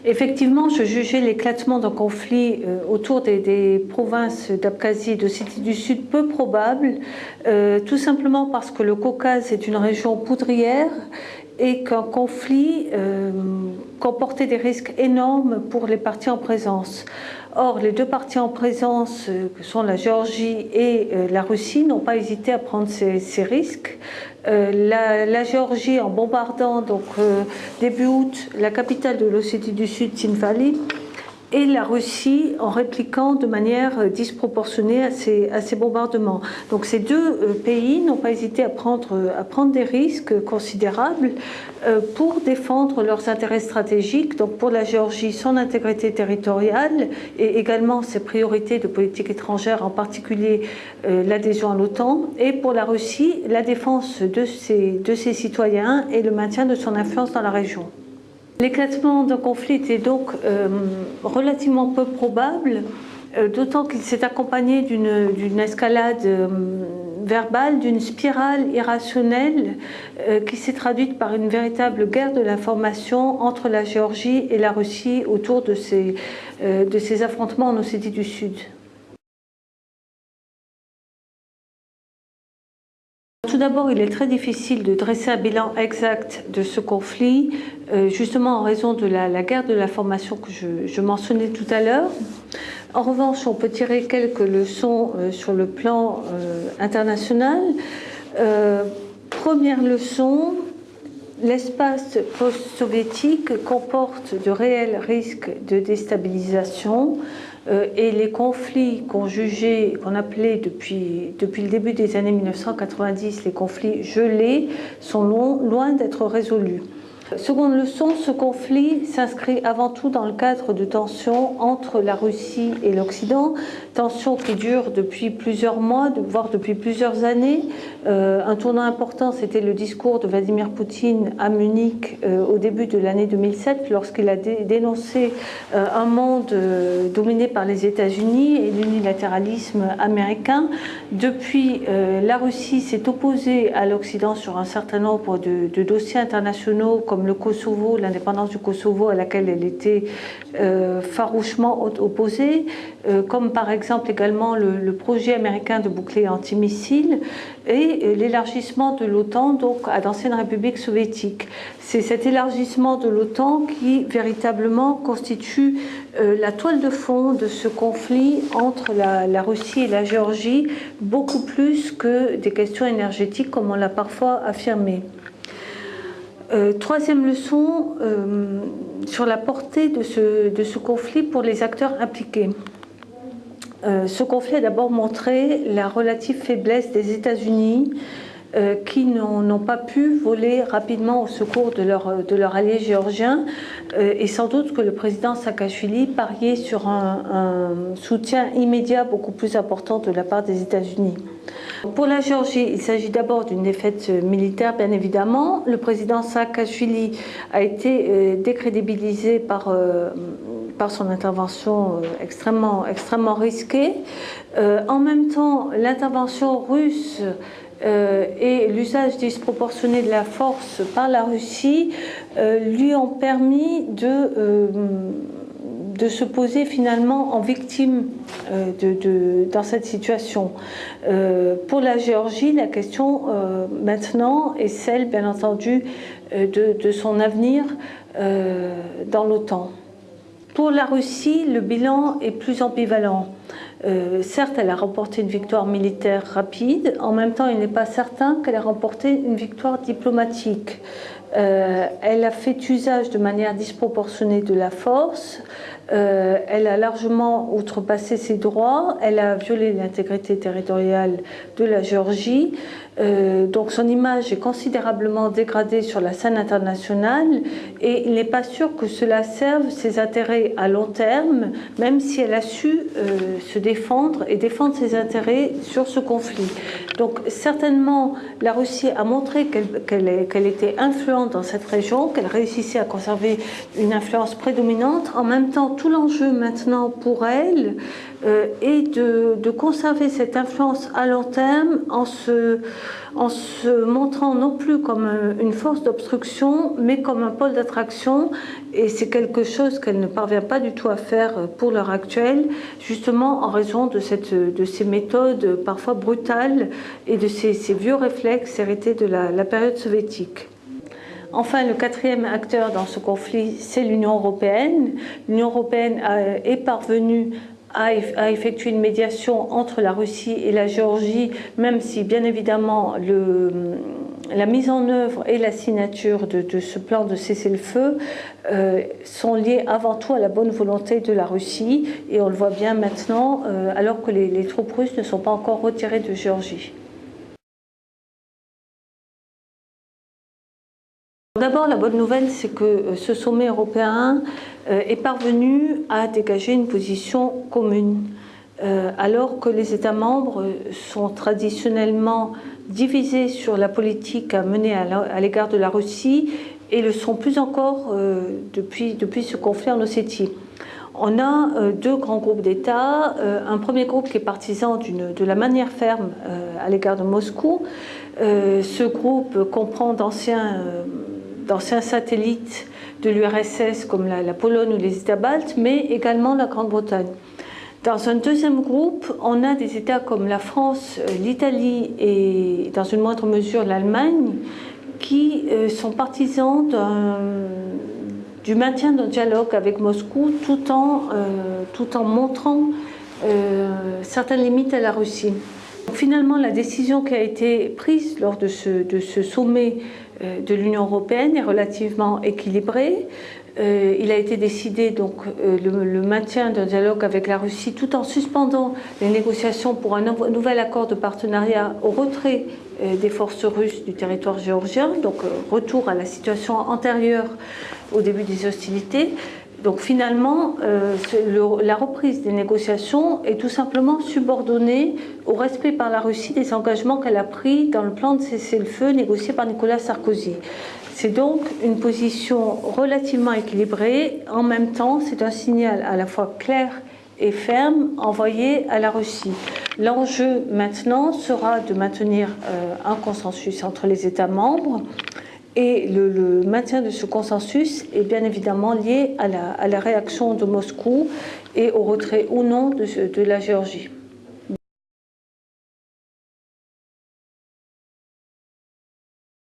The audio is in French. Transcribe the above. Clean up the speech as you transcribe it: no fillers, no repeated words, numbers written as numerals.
Effectivement, je jugeais l'éclatement d'un conflit autour des provinces d'Abkhazie et d'Ossétie du Sud peu probable, tout simplement parce que le Caucase est une région poudrière et qu'un conflit comportait des risques énormes pour les parties en présence. Or, les deux parties en présence, que sont la Géorgie et la Russie, n'ont pas hésité à prendre ces risques. La Géorgie, en bombardant donc, début août la capitale de l'Ossétie du Sud, Tsinvali, et la Russie en répliquant de manière disproportionnée à ces bombardements. Donc ces deux pays n'ont pas hésité à prendre des risques considérables pour défendre leurs intérêts stratégiques. Donc pour la Géorgie, son intégrité territoriale et également ses priorités de politique étrangère, en particulier l'adhésion à l'OTAN. Et pour la Russie, la défense de ses citoyens et le maintien de son influence dans la région. L'éclatement d'un conflit était donc relativement peu probable, d'autant qu'il s'est accompagné d'une escalade verbale, d'une spirale irrationnelle qui s'est traduite par une véritable guerre de l'information entre la Géorgie et la Russie autour de ces affrontements en Ossétie du Sud. Tout d'abord, il est très difficile de dresser un bilan exact de ce conflit, justement en raison de la guerre de l'information que je mentionnais tout à l'heure. En revanche, on peut tirer quelques leçons sur le plan international. Première leçon, l'espace post-soviétique comporte de réels risques de déstabilisation. Et les conflits qu'on jugeait, qu'on appelait depuis le début des années 1990 les conflits gelés, sont loin d'être résolus. Seconde leçon, ce conflit s'inscrit avant tout dans le cadre de tensions entre la Russie et l'Occident, tensions qui durent depuis plusieurs mois, voire depuis plusieurs années. Un tournant important, c'était le discours de Vladimir Poutine à Munich au début de l'année 2007, lorsqu'il a dénoncé un monde dominé par les États-Unis et l'unilatéralisme américain. Depuis, la Russie s'est opposée à l'Occident sur un certain nombre de dossiers internationaux, comme le Kosovo, l'indépendance du Kosovo à laquelle elle était farouchement opposée, comme par exemple également le projet américain de bouclier antimissile et l'élargissement de l'OTAN donc à d'anciennes républiques soviétiques. C'est cet élargissement de l'OTAN qui véritablement constitue la toile de fond de ce conflit entre la Russie et la Géorgie, beaucoup plus que des questions énergétiques comme on l'a parfois affirmé. Troisième leçon, sur la portée de ce conflit pour les acteurs impliqués. Ce conflit a d'abord montré la relative faiblesse des États-Unis qui n'ont pas pu voler rapidement au secours de leur allié géorgien et sans doute que le président Saakachvili pariait sur un soutien immédiat beaucoup plus important de la part des États-Unis. Pour la Géorgie, il s'agit d'abord d'une défaite militaire, bien évidemment. Le président Saakachvili a été décrédibilisé par son intervention extrêmement risquée. En même temps, l'intervention russe et l'usage disproportionné de la force par la Russie lui ont permis de se poser finalement en victime dans cette situation. Pour la Géorgie, la question maintenant est celle, bien entendu, de son avenir dans l'OTAN. Pour la Russie, le bilan est plus ambivalent. Certes, elle a remporté une victoire militaire rapide, en même temps, il n'est pas certain qu'elle ait remporté une victoire diplomatique. Elle a fait usage de manière disproportionnée de la force, elle a largement outrepassé ses droits, elle a violé l'intégrité territoriale de la Géorgie, donc son image est considérablement dégradée sur la scène internationale et il n'est pas sûr que cela serve ses intérêts à long terme, même si elle a su se défendre et défendre ses intérêts sur ce conflit. Donc certainement la Russie a montré qu'elle était influente dans cette région, qu'elle réussissait à conserver une influence prédominante. En même temps, tout l'enjeu maintenant pour elle est de conserver cette influence à long terme en se en se montrant non plus comme une force d'obstruction, mais comme un pôle d'attraction. Et c'est quelque chose qu'elle ne parvient pas du tout à faire pour l'heure actuelle, justement en raison de ces méthodes parfois brutales et de ces vieux réflexes hérités de la période soviétique. Enfin, le quatrième acteur dans ce conflit, c'est l'Union européenne. L'Union européenne est parvenue à effectuer une médiation entre la Russie et la Géorgie, même si, bien évidemment, la mise en œuvre et la signature de ce plan de cessez-le-feu sont liées avant tout à la bonne volonté de la Russie, et on le voit bien maintenant, alors que les troupes russes ne sont pas encore retirées de Géorgie. D'abord, la bonne nouvelle, c'est que ce sommet européen est parvenu à dégager une position commune, alors que les États membres sont traditionnellement divisés sur la politique à mener à l'égard de la Russie et le sont plus encore depuis ce conflit en Ossétie. On a deux grands groupes d'États. Un premier groupe qui est partisan de la manière ferme à l'égard de Moscou. Ce groupe comprend d'anciens satellites de l'URSS comme la Pologne ou les États baltes, mais également la Grande-Bretagne. Dans un deuxième groupe, on a des États comme la France, l'Italie et dans une moindre mesure l'Allemagne qui sont partisans du maintien d'un dialogue avec Moscou tout en montrant certaines limites à la Russie. Finalement, la décision qui a été prise lors de ce sommet de l'Union européenne est relativement équilibrée. Il a été décidé donc le maintien d'un dialogue avec la Russie tout en suspendant les négociations pour un nouvel accord de partenariat au retrait des forces russes du territoire géorgien, donc retour à la situation antérieure au début des hostilités. Donc finalement, la reprise des négociations est tout simplement subordonnée au respect par la Russie des engagements qu'elle a pris dans le plan de cessez-le-feu négocié par Nicolas Sarkozy. C'est donc une position relativement équilibrée. En même temps, c'est un signal à la fois clair et ferme envoyé à la Russie. L'enjeu maintenant sera de maintenir un consensus entre les États membres. Et le maintien de ce consensus est bien évidemment lié à la réaction de Moscou et au retrait ou non de la Géorgie.